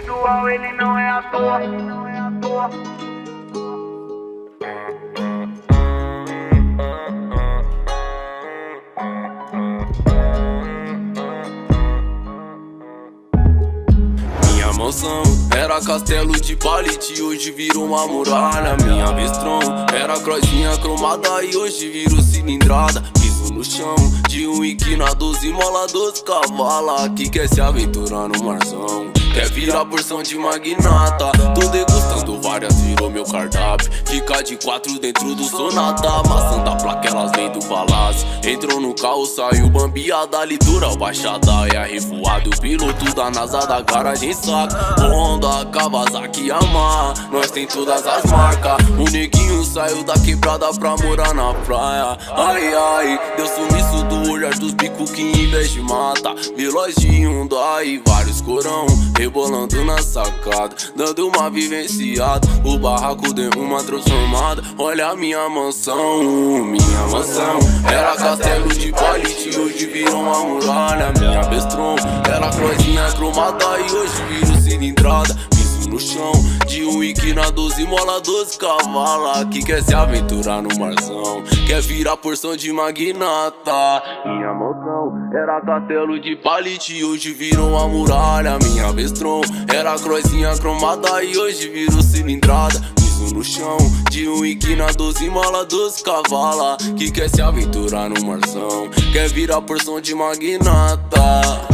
ritual, ele não é à toa. Minha mansão era castelo de palite, hoje virou uma muralha. Minha Vestron era crozinha cromada e hoje virou cilindrada. Piso no chão de um na 12 mola 12 cavala, que quer se aventurar no marzão, quer virar porção de magnata. Tô degustando várias, virou meu cardápio. Fica de 4 dentro do Sonata, maçã da placa elas vêm do palácio. Entrou no carro, saiu bambiada, litoral baixada é a revoada. O piloto da NASA da garagem saca. Honda, Kawasaki, Yamaha, nós tem todas as marcas. O neguinho saiu da quebrada pra morar na praia. Ai, ai, deu sumiço do olhar dos bico que em vez de mata. Veloz de Hyundai, vários corão rebolando na sacada, dando uma vivenciada. O barraco deu uma transformada. Olha a minha mansão, minha mansão era castelo de palite, hoje virou uma muralha. Minha Vestron era crozinha cromada e hoje virou cilindrada. Piso no chão de um na 12 mola 12 cavala, que quer se aventurar no marzão, quer virar porção de magnata. Minha mansão era castelo de palite, hoje virou uma muralha. Minha Vestron era crozinha cromada e hoje virou cilindrada. Piso no chão de um na 12 mola 12 cavala, que quer se aventurar no marzão, quer virar porção de magnata.